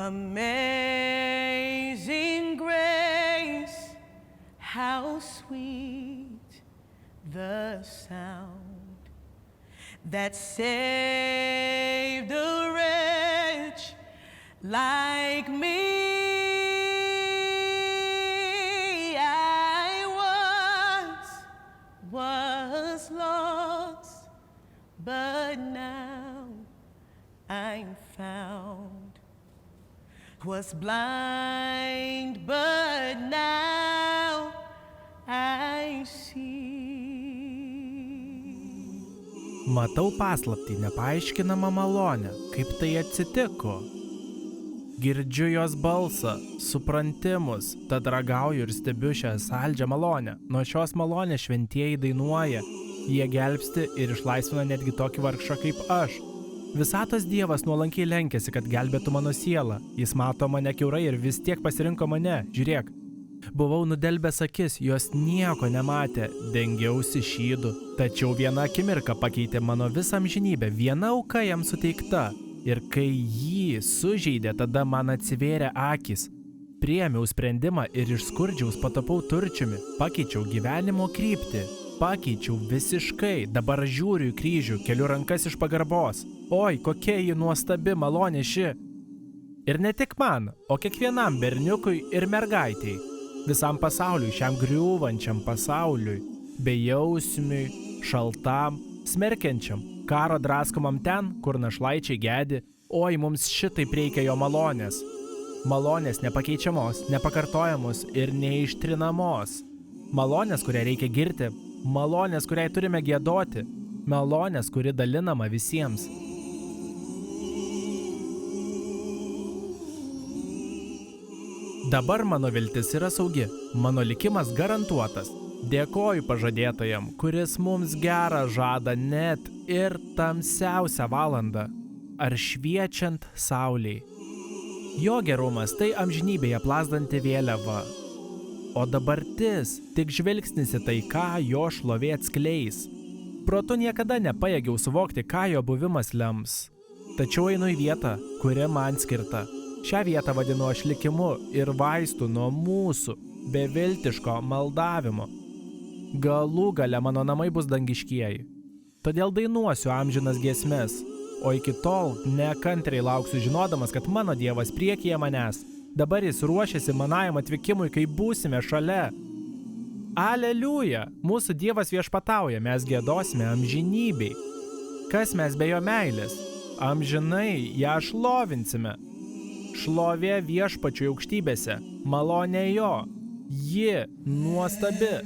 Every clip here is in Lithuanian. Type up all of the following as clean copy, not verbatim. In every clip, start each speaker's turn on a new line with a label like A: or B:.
A: Amazing grace, how sweet the sound that saved a wretch like me. I was lost, but now I'm found. Was blind, but now I see.
B: Matau paslaptį, nepaaiškinamą malonę, kaip tai atsitiko. Girdžiu jos balsą, suprantimus, tad ragauju ir stebiu šią saldžią malonę. Nuo šios malonės šventieji dainuoja, jie gelbsti ir išlaisvina netgi tokį vargšą kaip aš. Visatos Dievas nuolankiai lenkėsi, kad gelbėtų mano sielą. Jis mato mane kiaurai ir vis tiek pasirinko mane. Žiūrėk, buvau nudelbęs akis, jos nieko nematė, dengiausi šydu. Tačiau viena akimirka pakeitė mano visą amžinybę, viena auka jam suteikta. Ir kai jį sužeidė, tada man atsivėrė akys. Priėmiau sprendimą ir iš skurdžiaus patapau turčiumi, pakeičiau gyvenimo kryptį. Pakeičiau visiškai, dabar žiūriu į kryžių, keliu rankas iš pagarbos. Oi, kokia ji nuostabi malonė ši. Ir ne tik man, o kiekvienam berniukui ir mergaitei. Visam pasauliui, šiam griūvančiam pasauliui, bejausmiui, šaltam, smerkiančiam, karo draskomam ten, kur našlaičiai gedi. Oi, mums šitaip reikia jo malonės. Malonės nepakeičiamos, nepakartojamos ir neištrinamos. Malonės, kurią reikia girti. Malonės, kuriai turime giedoti, malonės, kuri dalinama visiems. Dabar mano viltis yra saugi, mano likimas garantuotas. Dėkoju pažadėtojam, kuris mums gerą žada net ir tamsiausią valandą, ar šviečiant saulei. Jo gerumas tai amžinybėje plazdanti vėliava. O dabartis tik žvilgsnis į tai, ką jo šlovė atskleis. Protu niekada nepajėgiau suvokti, ką jo buvimas lems. Tačiau einu į vietą, kuri man skirta. Šią vietą vadinu aš likimu ir vaistu nuo mūsų beviltiško maldavimo. Galų gale mano namai bus dangiškieji. Todėl dainuosiu amžinas giesmes, o iki tol nekantriai lauksiu žinodamas, kad mano Dievas priekyje manęs. Dabar jis ruošiasi manajam atvykimui, kai būsime šalia. Aleliuja! Mūsų Dievas viešpatauja, mes giedosime amžinybei. Kas mes be jo meilės? Amžinai ją šlovinsime. Šlovė viešpačiui aukštybėse, malonė jo. Ji nuostabi.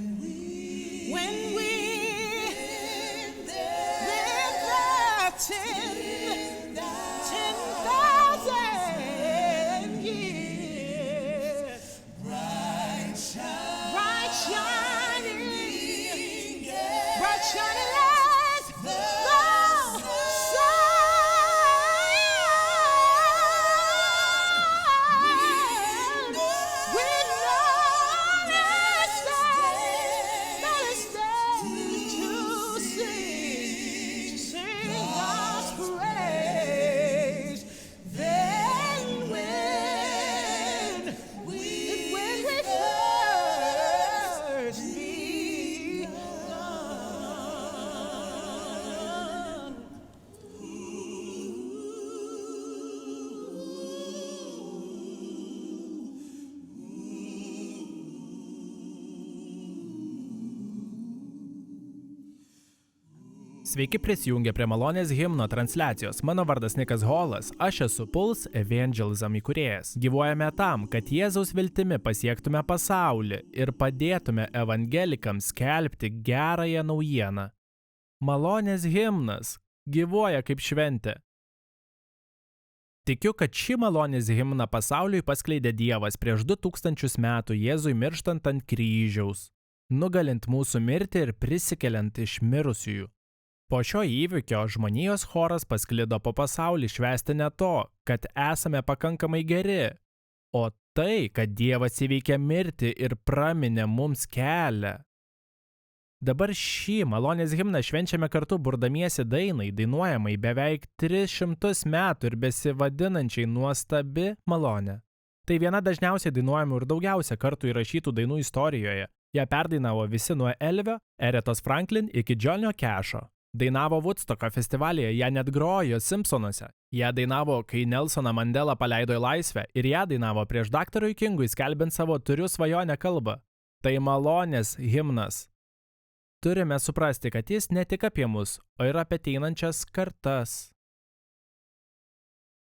B: Sveiki prisijungę prie malonės himno transliacijos. Mano vardas Nikas Holas, aš esu Pulse Evangelism įkūrėjas. Gyvuojame tam, kad Jėzaus viltimi pasiektume pasaulį ir padėtume evangelikams skelbti gerąją naujieną. Malonės himnas gyvuoja kaip šventė. Tikiu, kad šį malonės himną pasauliui paskleidė Dievas prieš 2000 metų Jėzui mirštant ant kryžiaus, nugalint mūsų mirtį ir prisikeliant iš mirusiųjų. Po šio įvykio žmonijos choras pasklido po pasaulį švęsti ne to, kad esame pakankamai geri, o tai, kad Dievas įveikė mirtį ir praminė mums kelią. Dabar šį malonės himną švenčiame kartu burdamiesi dainai, dainuojamai beveik 300 metų ir besivadinančiai nuostabi malonė. Tai viena dažniausiai dainuojamų ir daugiausia kartų įrašytų dainų istorijoje. Ją perdainavo visi nuo Elvio, Aretos Franklin iki Johnio Casho. Dainavo Woodstocko festivalyje, ją net grojo Simpsonuose. Ją dainavo, kai Nelsoną Mandelą paleido į laisvę ir ją dainavo prieš daktarui Kingui skelbiant savo Turiu svajonę kalbą. Tai malonės himnas. Turime suprasti, kad jis ne tik apie mus, o ir apie ateinančias kartas.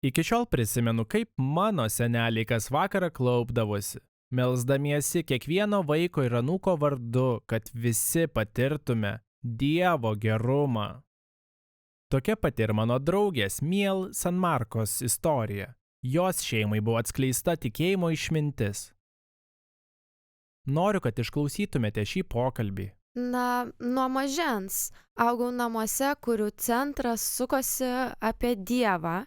B: Iki šiol prisimenu, kaip mano seneliai kas vakarą klaupdavosi, melsdamiesi kiekvieno vaiko ir anūko vardu, kad visi patirtume Dievo gerumą. Tokia pati ir mano draugės Miel San Marcos istorija. Jos šeimai buvo atskleista tikėjimo išmintis. Noriu, kad išklausytumėte šį pokalbį.
C: Nuo mažens augau namuose, kurių centras sukosi apie Dievą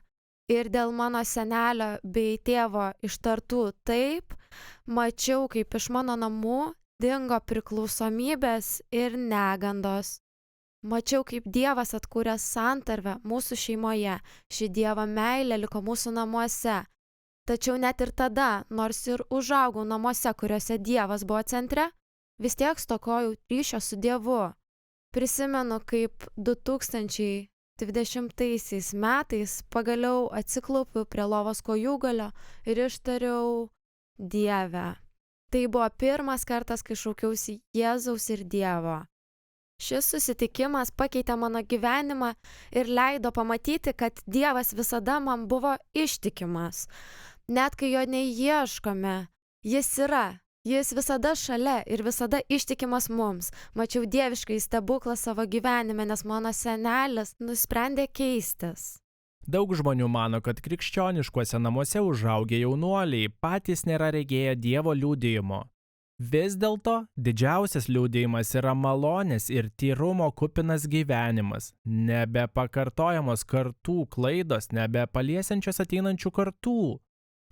C: ir dėl mano senelio bei tėvo ištartų taip, mačiau, kaip iš mano namų dingo priklausomybės ir negandos. Mačiau, kaip Dievas atkūrė santarvę mūsų šeimoje, ši Dievo meilė liko mūsų namuose. Tačiau net ir tada, nors ir užaugau namuose, kuriuose Dievas buvo centre, vis tiek stokojau ryšio su Dievu. Prisimenu, kaip 2020 metais pagaliau atsiklaupiau prie lovos kojūgalio ir ištariau Dieve. Tai buvo pirmas kartas, kai šaukiausi Jėzaus ir Dievo. Šis susitikimas pakeitė mano gyvenimą ir leido pamatyti, kad Dievas visada man buvo ištikimas. Net kai jo neieškome, jis yra. Jis visada šalia ir visada ištikimas mums. Mačiau dieviškai stebuklą savo gyvenime, nes mano senelis nusprendė keistis.
B: Daug žmonių mano, kad krikščioniškuose namuose užaugę jaunuoliai patys nėra regėję Dievo liudijimo. Vis dėlto, didžiausias liudijimas yra malonės ir tyrumo kupinas gyvenimas, nebepakartojamos kartų klaidos, nebepaliesiančios ateinančių kartų.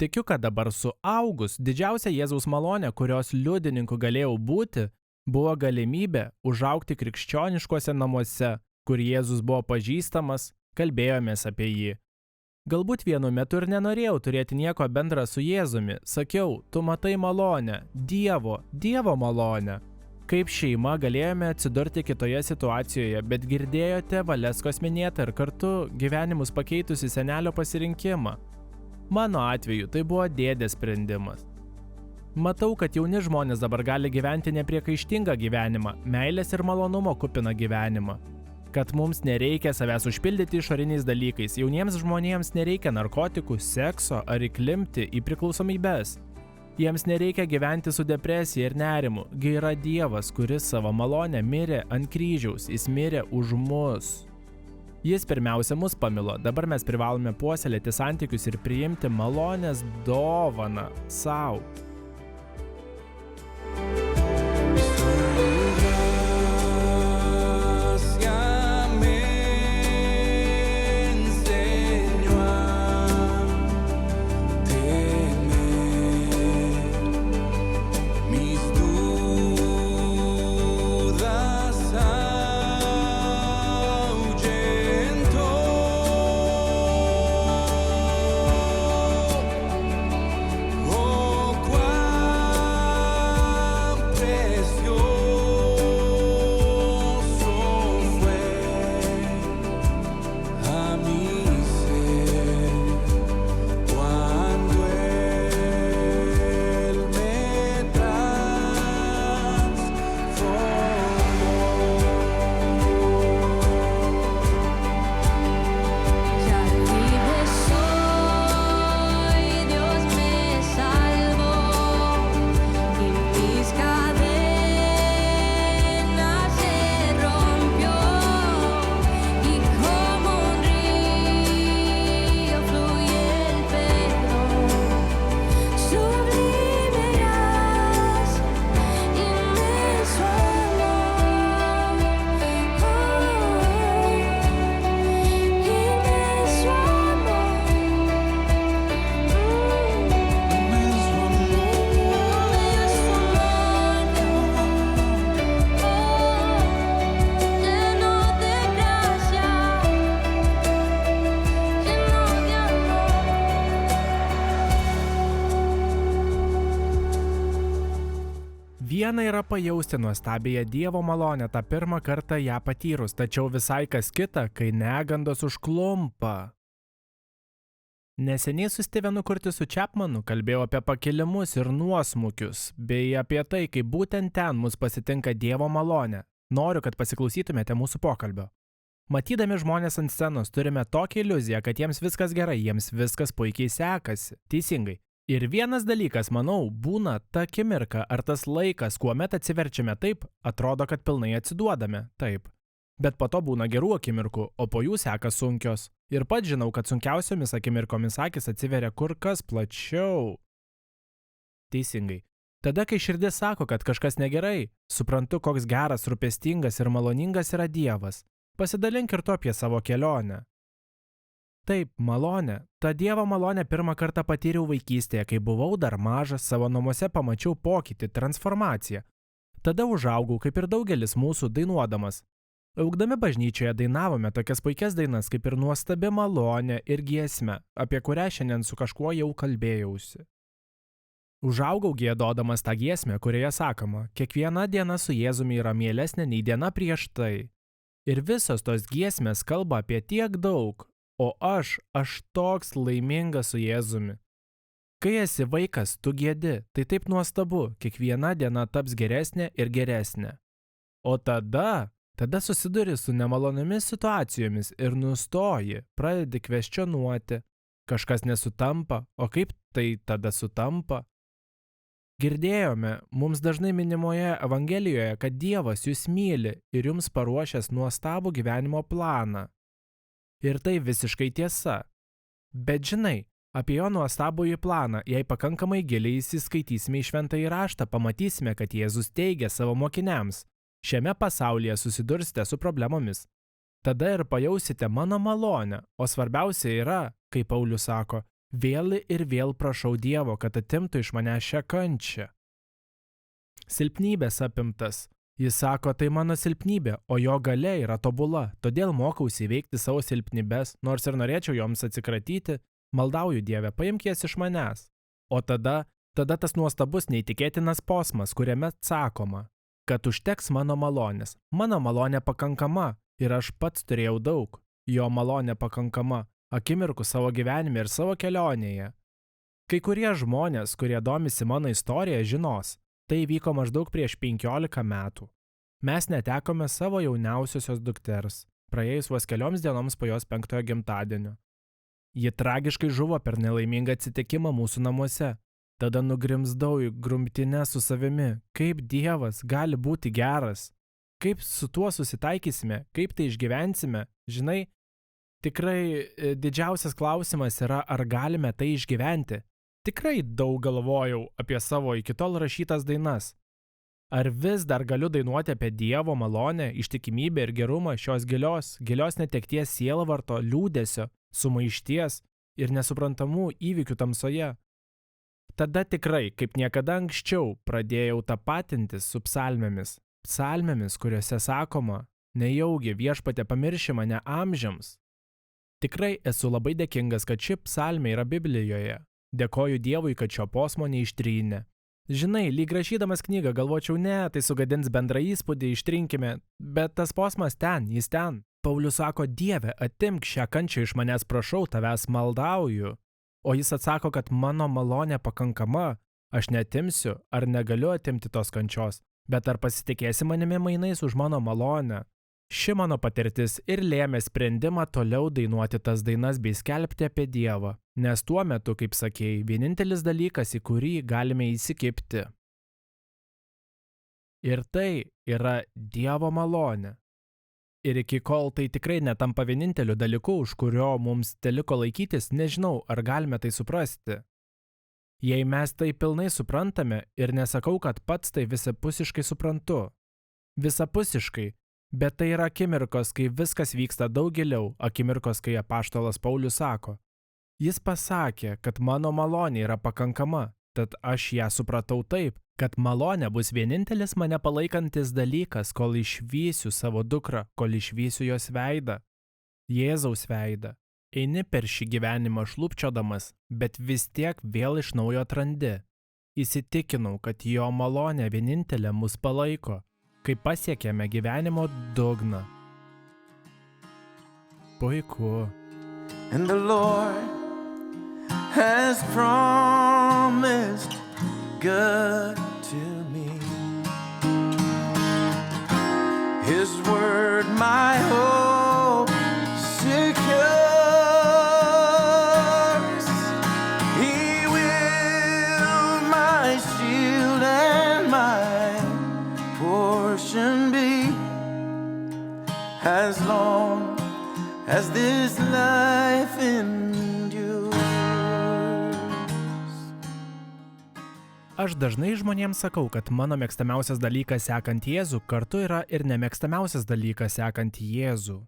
B: Tikiu, kad dabar suaugus, didžiausia Jėzaus malonė, kurios liudininku galėjau būti, buvo galimybė užaugti krikščioniškuose namuose, kur Jėzus buvo pažįstamas, kalbėjomės apie jį. Galbūt vienu metu ir nenorėjau turėti nieko bendra su Jėzumi, sakiau, tu matai malonę, Dievo malonę. Kaip šeima galėjome atsidurti kitoje situacijoje, bet girdėjote Valeskos minėtą ir kartu gyvenimus pakeitusi senelio pasirinkimą. Mano atveju tai buvo dėdės sprendimas. Matau, kad jauni žmonės dabar gali gyventi nepriekaištingą gyvenimą, meilės ir malonumo kupiną gyvenimą. Kad mums nereikia savęs užpildyti išoriniais dalykais, jauniems žmonėms nereikia narkotikų, sekso ar įklimpti į priklausomybes. Jiems nereikia gyventi su depresija ir nerimu, gi yra Dievas, kuris savo malonę mirė ant kryžiaus, jis mirė už mus. Jis pirmiausia mus pamilo, dabar mes privalome puoselėti santykius ir priimti malonės dovaną sau.
D: Oh,
B: Viena yra pajausti nuostabiąją Dievo malonę tą pirmą kartą ją patyrus, tačiau visai kas kita, kai negandos užklumpa. Neseniai su Stevenu Curtisu Chapmanu kalbėjau apie pakilimus ir nuosmukius, bei apie tai, kaip būtent ten mus pasitinka Dievo malonė. Noriu, kad pasiklausytumėte mūsų pokalbio. Matydami žmonės ant scenos turime tokią iliuziją, kad jiems viskas gerai, jiems viskas puikiai sekasi. Teisingai. Ir vienas dalykas, manau, būna ta akimirka ar tas laikas, kuomet atsiverčiame taip, atrodo, kad pilnai atsiduodame, taip. Bet po to būna gerų akimirkų, o po jų seka sunkios. Ir pats žinau, kad sunkiausiomis akimirkomis akis atsiveria kur kas plačiau. Teisingai. Tada, kai širdis sako, kad kažkas negerai, suprantu, koks geras, rūpestingas ir maloningas yra Dievas. Pasidalink ir tu apie savo kelionę. Taip, malonė. Ta Dievo malonę pirmą kartą patyriau vaikystėje, kai buvau dar mažas, savo namuose pamačiau pokytį, transformaciją. Tada užaugau, kaip ir daugelis mūsų, dainuodamas. Augdami bažnyčioje dainavome tokias puikias dainas kaip ir nuostabi malonė ir giesmė, apie kurią šiandien su kažkuo jau kalbėjausi. Užaugau giedodamas tą giesmę, kurioje sakoma, kiekviena diena su Jėzumi yra mielesnė nei diena prieš tai. Ir visos tos giesmės kalba apie tiek daug, o aš toks laimingas su Jėzumi. Kai esi vaikas, tu giedi, tai taip nuostabu, kiekviena diena taps geresnė ir geresnė. O tada susiduri su nemaloniomis situacijomis ir nustoji, pradedi kvestionuoti. Kažkas nesutampa, o kaip tai tada sutampa? Girdėjome mums dažnai minimoje Evangelijoje, kad Dievas jūs myli ir jums paruošęs nuostabų gyvenimo planą. Ir tai visiškai tiesa. Bet žinai, apie jo nuostabųjį planą, jei pakankamai giliai įsiskaitysime į Šventąjį raštą, pamatysime, kad Jėzus teigia savo mokiniams, šiame pasaulyje susidursite su problemomis. Tada ir pajausite mano malonę, o svarbiausia yra, kaip Paulius sako, vėl ir vėl prašau Dievo, kad atimtų iš mane šią kančią. Silpnybės apimtas. Jis sako, tai mano silpnybė, o jo galia yra tobula, todėl mokausi įveikti savo silpnybės, nors ir norėčiau joms atsikratyti, maldauju Dieve, paimk jas iš manęs. O tada tas nuostabus neįtikėtinas posmas, kuriame sakoma, kad užteks mano malonės. Mano malonė pakankama ir aš pats turėjau daug. Jo malonė pakankama akimirkų savo gyvenime ir savo kelionėje. Kai kurie žmonės, kurie domisi mano istorija, žinos, tai vyko maždaug prieš 15 metų. Mes netekome savo jauniausiosios dukters, praėjus vos kelioms dienoms po jos 5-ojo gimtadienio. Ji tragiškai žuvo per nelaimingą atsitikimą mūsų namuose. Tada nugrimzdau į grumtinę su savimi, kaip Dievas gali būti geras, kaip su tuo susitaikysime, kaip tai išgyvensime. Žinai, tikrai didžiausias klausimas yra, ar galime tai išgyventi. Tikrai daug galvojau apie savo iki tol rašytas dainas. Ar vis dar galiu dainuoti apie Dievo malonę, ištikimybę ir gerumą šios gilios netekties sielvarto, liūdesio, sumaišties ir nesuprantamų įvykių tamsoje? Tada tikrai, kaip niekada anksčiau, pradėjau tapatintis su psalmėmis. Psalmėmis, kuriuose sakoma, nejaugi Viešpatie pamirši mane amžiams. Tikrai esu labai dėkingas, kad ši psalmė yra Biblijoje. Dėkoju Dievui, kad šio posmo neištrynė. Žinai, lyg rašydamas knygą galvočiau, ne, tai sugadins bendrą įspūdį, ištrinkime, bet tas posmas ten, jis ten. Paulius sako, Dieve, atimk šią kančią iš manęs, prašau, tavęs maldauju. O jis atsako, kad mano malonė pakankama, aš neatimsiu ar negaliu atimti tos kančios, bet ar pasitikėsi manimi mainais už mano malonę. Ši mano patirtis ir lėmė sprendimą toliau dainuoti tas dainas bei skelbti apie Dievą, nes tuo metu, kaip sakėjai, vienintelis dalykas, į kurį galime įsikibti. Ir tai yra Dievo malonė. Ir iki kol tai tikrai netampa vieninteliu dalyku, už kurio mums teliko laikytis, nežinau, ar galime tai suprasti. Jei mes tai pilnai suprantame ir nesakau, kad pats tai visapusiškai suprantu. Visapusiškai. Bet tai yra akimirkos, kai viskas vyksta daug giliau, akimirkos, kai apaštalas Paulius sako. Jis pasakė, kad mano malonė yra pakankama, tad aš ją supratau taip, kad malonė bus vienintelis mane palaikantis dalykas, kol išvysiu savo dukrą, kol išvysiu jos veidą, Jėzaus veidą. Eini per šį gyvenimą šlubčiodamas, bet vis tiek vėl iš naujo atrandi. Įsitikinau, kad jo malonė vienintelė mus palaiko, kai pasiekėme gyvenimo dugną. Puiku.
D: And the Lord has promised good to me. His word my hope secures. He will my shield and my portion be, as long as this life endures.
B: Aš dažnai žmonėms sakau, kad mano mėgstamiausias dalykas sekant Jėzų kartu yra ir nemėgstamiausias dalykas sekant Jėzų.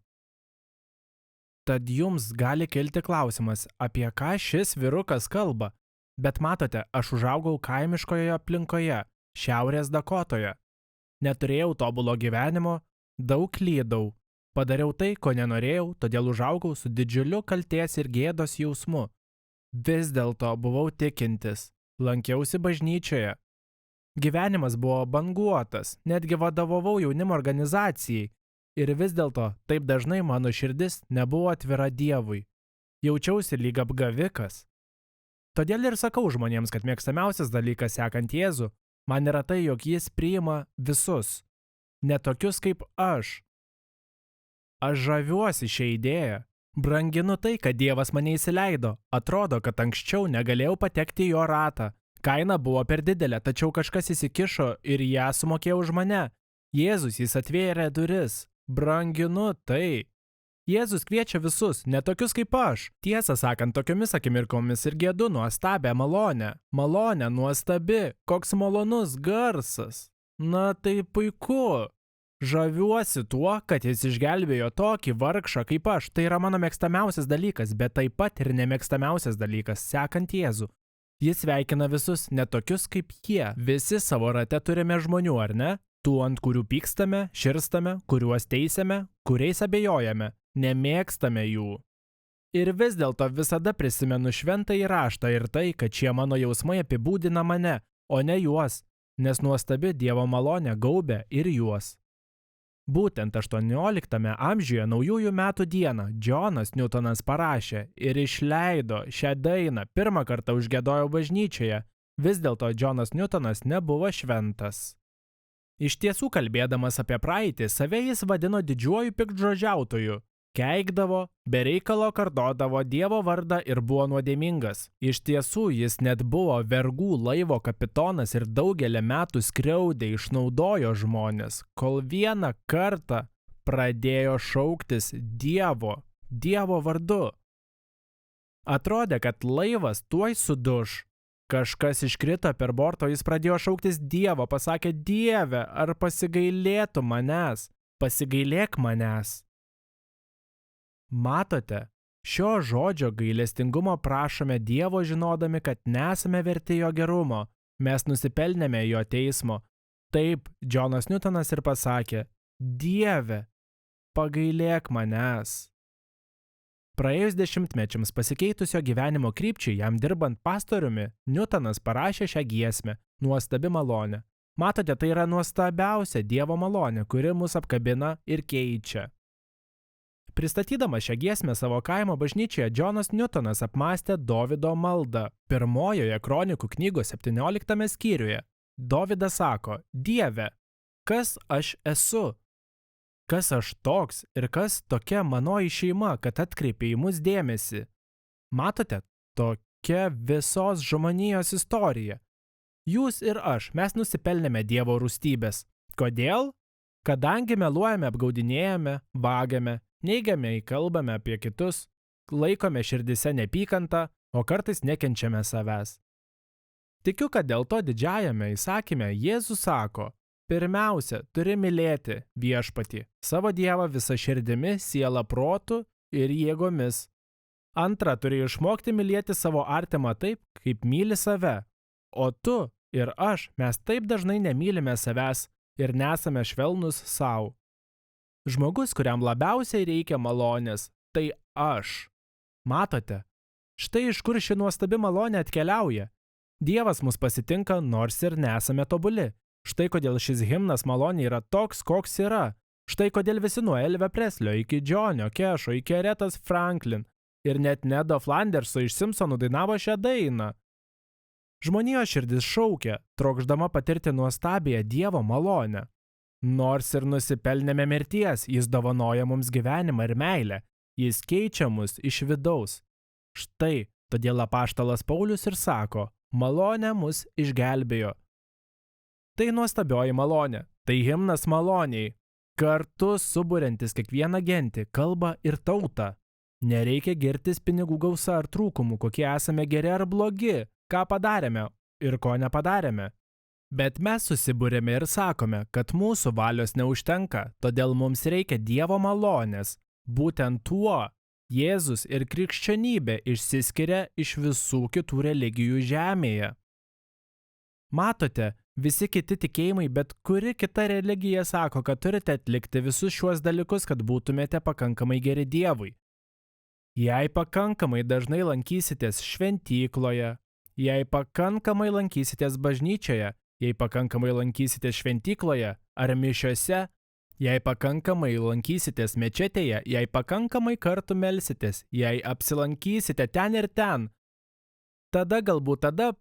B: Tad jums gali kilti klausimas, apie ką šis vyrukas kalba, bet matote, aš užaugau kaimiškoje aplinkoje, Šiaurės Dakotoje. Neturėjau tobulo gyvenimo, daug klydau. Padariau tai, ko nenorėjau, todėl užaugau su didžiuliu kaltės ir gėdos jausmu. Vis dėlto buvau tikintis, lankiausi bažnyčioje. Gyvenimas buvo banguotas, netgi vadovavau jaunimo organizacijai. Ir vis dėlto taip dažnai mano širdis nebuvo atvira Dievui. Jaučiausi lyg apgavikas. Todėl ir sakau žmonėms, kad mėgstamiausias dalykas sekant Jėzų man yra tai, jog jis priima visus, ne tokius kaip aš. Aš žaviuosi šią idėją. Branginu tai, kad Dievas mane įsileido. Atrodo, kad anksčiau negalėjau patekti į jo ratą. Kaina buvo per didelė, tačiau kažkas įsikišo ir ją sumokėjo už mane. Jėzus jis atvėrė duris. Branginu tai. Jėzus kviečia visus, ne tokius kaip aš. Tiesą sakant, tokiomis akimirkomis ir gėdu nuostabią malonę. Malonė nuostabi, koks malonus garsas. Na tai puiku. Žaviuosi tuo, kad jis išgelbėjo tokį vargšą kaip aš. Tai yra mano mėgstamiausias dalykas, bet taip pat ir nemėgstamiausias dalykas sekant Jėzų. Jis sveikina visus, ne tokius kaip jie. Visi savo rate turime žmonių, ar ne? Tų, ant kurių pykstame, širstame, kuriuos teisiame, kuriais abejojame, nemėgstame jų. Ir vis dėlto visada prisimenu šventąjį raštą ir tai, kad šie mano jausmai apibūdina mane, o ne juos, nes nuostabi Dievo malonė gaubia ir juos. Būtent 18 amžiuje naujųjų metų dieną Džonas Newtonas parašė ir išleido šią dainą, pirmą kartą užgiedojo bažnyčioje. Vis dėlto Džonas Newtonas nebuvo šventas. Iš tiesų, kalbėdamas apie praeitį, save jis vadino didžiuoju piktžodžiautoju. Keikdavo, be reikalo kartodavo Dievo vardą ir buvo nuodėmingas. Iš tiesų, jis net buvo vergų laivo kapitonas ir daugelį metų skriaudė, išnaudojo žmonės, kol vieną kartą pradėjo šauktis Dievo vardu. Atrodė, kad laivas tuoj suduš. Kažkas iškrito per borto, jis pradėjo šauktis Dievo, pasakė: Dieve, ar pasigailėtum manęs? Pasigailėk manęs. Matote, šio žodžio gailestingumo prašome Dievo žinodami, kad nesame verti jo gerumo, mes nusipelnėme jo teismo. Taip, Džonas Newtonas ir pasakė: Dieve, pagailėk manęs. Praėjus dešimtmečiams pasikeitus jo gyvenimo krypčiai, jam dirbant pastoriumi, Newtonas parašė šią giesmę Nuostabi malonė. Matote, tai yra nuostabiausia Dievo malonė, kuri mus apkabina ir keičia. Pristatydamas šią giesmę savo kaimo bažnyčioje, Džonas Newtonas apmąstė Dovydo maldą. Pirmojoje Kronikų knygos 17 skyriuje Dovydas sako: Dieve, kas aš esu? Kas aš toks ir kas tokia manoji šeima, kad atkreipė į mus dėmesį? Matote, tokia visos žmonijos istorija. Jūs ir aš, mes nusipelnėme Dievo rūstybės. Kodėl? Kadangi meluojame, apgaudinėjame, vagiame, neigiame įkalbame apie kitus, laikome širdise neapykantą, o kartais nekenčiame savęs. Tikiu, kad dėl to didžiajame įsakyme Jėzus sako: pirmiausia, turi mylėti viešpatį, savo Dievą visą širdimi, sielą, protu ir jėgomis. Antra, turi išmokti mylėti savo artimą taip, kaip myli save. O tu ir aš, mes taip dažnai nemylime savęs ir nesame švelnus sau. Žmogus, kuriam labiausiai reikia malonės, tai aš. Matote, štai iš kur ši nuostabi malonė atkeliauja. Dievas mus pasitinka, nors ir nesame tobuli. Štai kodėl šis himnas malonė yra toks, koks yra. Štai kodėl visi nuo Elvio Preslio iki Johnio Cash'o iki Aretos Franklin ir net Nedo Flanderso iš Simpsonų dainavo šią dainą. Žmonijos širdis šaukia, trokšdama patirti nuostabią Dievo malonę. Nors ir nusipelnėme mirties, jis dovanoja mums gyvenimą ir meilę. Jis keičia mus iš vidaus. Štai, todėl apaštalas Paulius ir sako, malonė mus išgelbėjo. Tai nuostabioji malonė, tai himnas maloniai, kartu suburiantis kiekvieną gentį, kalbą ir tautą. Nereikia girtis pinigų gausa ar trūkumų, kokie esame geri ar blogi, ką padarėme ir ko nepadarėme. Bet mes susibūrėme ir sakome, kad mūsų valios neužtenka, todėl mums reikia Dievo malonės. Būtent tuo Jėzus ir krikščionybė išsiskiria iš visų kitų religijų žemėje. Matote, visi kiti tikėjimai, bet kuri kita religija sako, kad turite atlikti visus šiuos dalykus, kad būtumėte pakankamai geri Dievui. Jei pakankamai dažnai lankysitės šventykloje, jei pakankamai lankysitės bažnyčioje, jei pakankamai lankysitės šventykloje ar mišiose, jei pakankamai lankysitės mečetėje, jei pakankamai kartų melsitės, jei apsilankysite ten ir ten, tada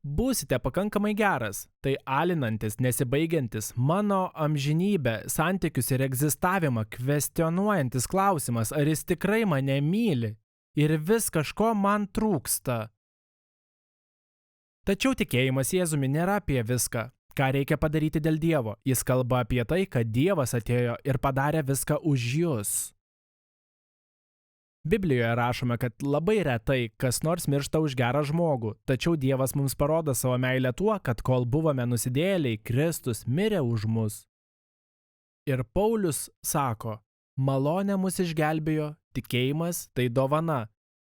B: būsite pakankamai geras. Tai alinantis, nesibaigiantis, mano amžinybę, santykius ir egzistavimą kvestionuojantis klausimas, ar jis tikrai mane myli ir vis kažko man trūksta. Tačiau tikėjimas Jėzumi nėra apie viską, ką reikia padaryti dėl Dievo. Jis kalba apie tai, kad Dievas atėjo ir padarė viską už jus. Biblijoje rašome, kad labai retai kas nors miršta už gerą žmogų, tačiau Dievas mums parodo savo meilę tuo, kad kol buvome nusidėjėliai, Kristus mirė už mus. Ir Paulius sako, malonė mus išgelbėjo, tikėjimas tai dovana.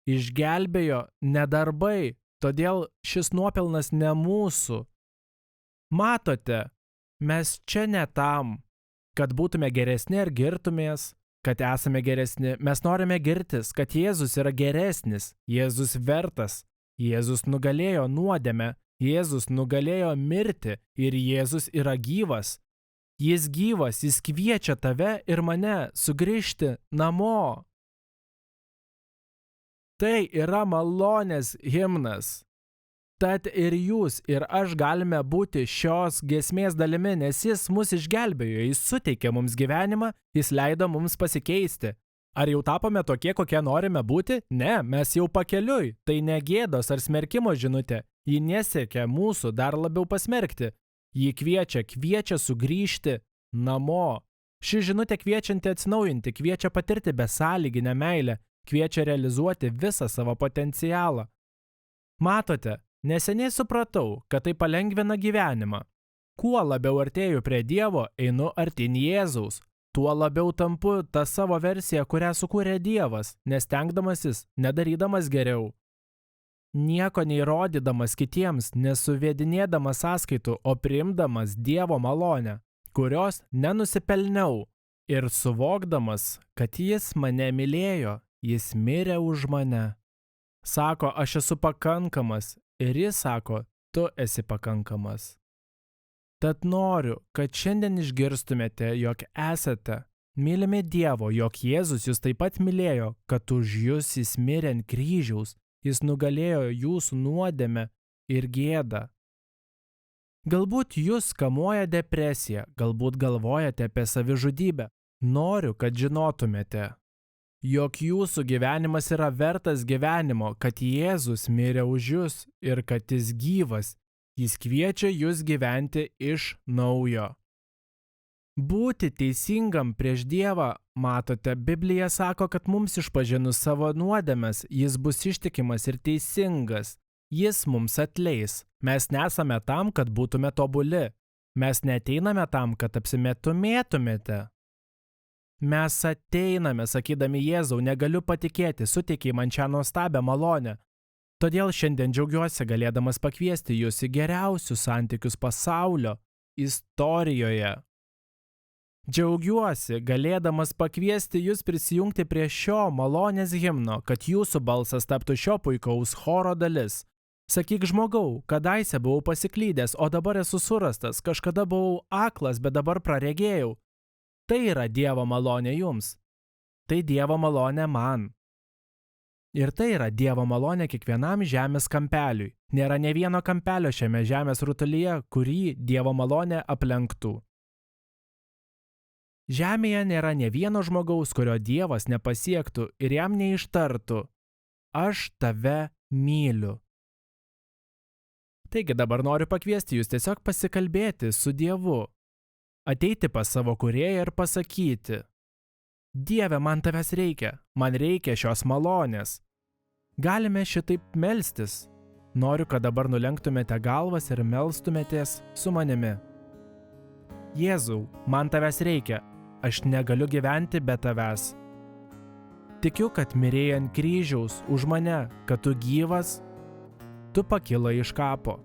B: Išgelbėjo ne darbai, todėl šis nuopelnas ne mūsų. Matote, mes čia ne tam, kad būtume geresni ar girtumės, kad esame geresni. Mes norime girtis, kad Jėzus yra geresnis, Jėzus vertas, Jėzus nugalėjo nuodėmę, Jėzus nugalėjo mirtį ir Jėzus yra gyvas. Jis gyvas, jis kviečia tave ir mane sugrįžti namo. Tai yra malonės himnas. Tad ir jūs ir aš galime būti šios giesmės dalimi, nes jis mus išgelbėjo, jis suteikė mums gyvenimą, jis leido mums pasikeisti. Ar jau tapome tokie, kokie norime būti? Ne, mes jau pakeliui. Tai ne gėdos ar smerkimo žinutė. Ji nesiekia mūsų dar labiau pasmerkti. Ji kviečia sugrįžti namo. Ši žinutė kviečianti atsinaujinti, kviečia patirti besąlyginę meilę, kviečia realizuoti visą savo potencialą. Matote, neseniai supratau, kad tai palengvina gyvenimą. Kuo labiau artėju prie Dievo, einu artyn Jėzaus. Tuo labiau tampu tą savo versiją, kurią sukūrė Dievas, nestengdamasis, nedarydamas geriau. Nieko neįrodydamas kitiems, nesuvedinėdamas sąskaitų, o priimdamas Dievo malonę, kurios nenusipelniau, ir suvokdamas, kad jis mane mylėjo, jis mirė už mane. Sako, aš esu pakankamas, ir jis sako, tu esi pakankamas. Tad noriu, kad šiandien išgirstumėte, jog esate mylimi Dievo, jog Jėzus jūs taip pat mylėjo, kad už jūs jis mirė ant kryžiaus, jis nugalėjo jūsų nuodėmę ir gėdą. Galbūt jūs kamuoja depresija, galbūt galvojate apie savižudybę. Noriu, kad žinotumėte, jog jūsų gyvenimas yra vertas gyvenimo, kad Jėzus mirė už jūs ir kad jis gyvas. Jis kviečia jūs gyventi iš naujo. Būti teisingam prieš Dievą, matote, Biblija sako, kad mums išpažinus savo nuodėmes, jis bus ištikimas ir teisingas. Jis mums atleis. Mes nesame tam, kad būtume tobuli. Mes neateiname tam, kad apsimetumėtumėte. Mes ateiname, sakydami Jėzau, negaliu patikėti, suteikiai man šią nuostabią malonę. Todėl šiandien džiaugiuosi galėdamas pakviesti jūs į geriausius santykius pasaulio istorijoje. Džiaugiuosi galėdamas pakviesti jūs prisijungti prie šio malonės himno, kad jūsų balsas taptų šio puikaus choro dalis. Sakyk žmogau, kadaise buvau pasiklydęs, o dabar esu surastas, kažkada buvau aklas, bet dabar praregėjau. Tai yra Dievo malonė jums. Tai Dievo malonė man. Ir tai yra Dievo malonė kiekvienam žemės kampeliui. Nėra ne vieno kampelio šiame žemės rutulyje, kurį Dievo malonė aplenktų. Žemėje nėra ne vieno žmogaus, kurio Dievas nepasiektų ir jam neištartų: aš tave myliu. Taigi dabar noriu pakviesti jūs tiesiog pasikalbėti su Dievu. Ateiti pas savo kūrėją ir pasakyti: Dieve, man tavęs reikia, man reikia šios malonės. Galime šitaip melstis. Noriu, kad dabar nulenktumėte galvas ir melstumėtės su manimi. Jėzau, man tavęs reikia, aš negaliu gyventi be tavęs. Tikiu, kad mirėjai ant kryžiaus už mane, kad tu gyvas. Tu pakilai iš kapo.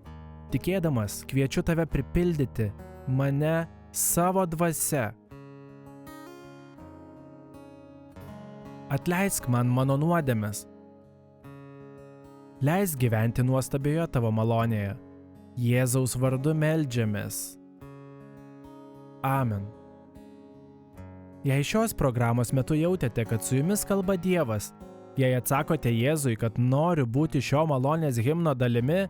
B: Tikėdamas, kviečiu tave pripildyti mane savo dvasia. Atleisk man mano nuodėmes. Leisk gyventi nuostabioje tavo malonėje. Jėzaus vardu meldžiamės. Amen. Jei šios programos metu jautėte, kad su jumis kalba Dievas, jei atsakote Jėzui, kad noriu būti šio malonės himno dalimi,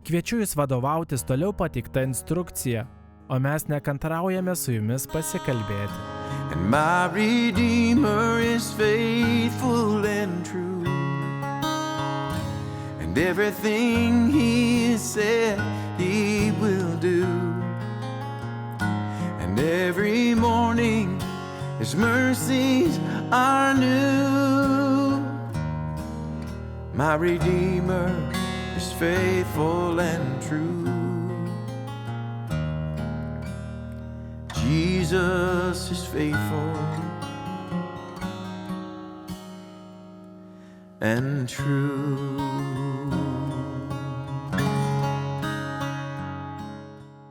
B: kviečiu jūs vadovautis toliau pateikta instrukcija, o mes nekantraujame su jumis pasikalbėti.
D: And my Redeemer is faithful and true, and everything he said he will do. And every morning his mercies are new. My Redeemer is faithful and true. Jesus is faithful and true.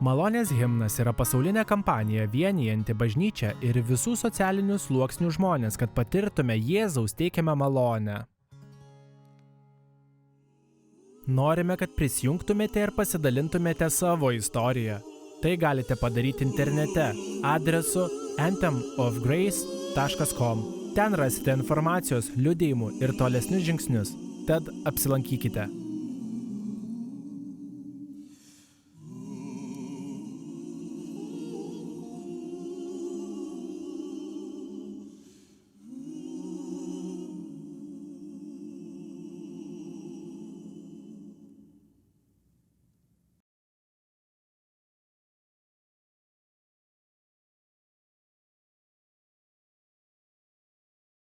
B: Malonės himnas yra pasaulinė kampanija vienijanti bažnyčią ir visų socialinių sluoksnių žmonės, kad patirtume Jėzaus teikiamą malonę. Norime, kad prisijungtumėte ir pasidalintumėte savo istoriją. Tai galite padaryti internete adresu anthemofgrace.com. Ten rasite informacijos, liudijimų ir tolesnius žingsnius. Tad apsilankykite.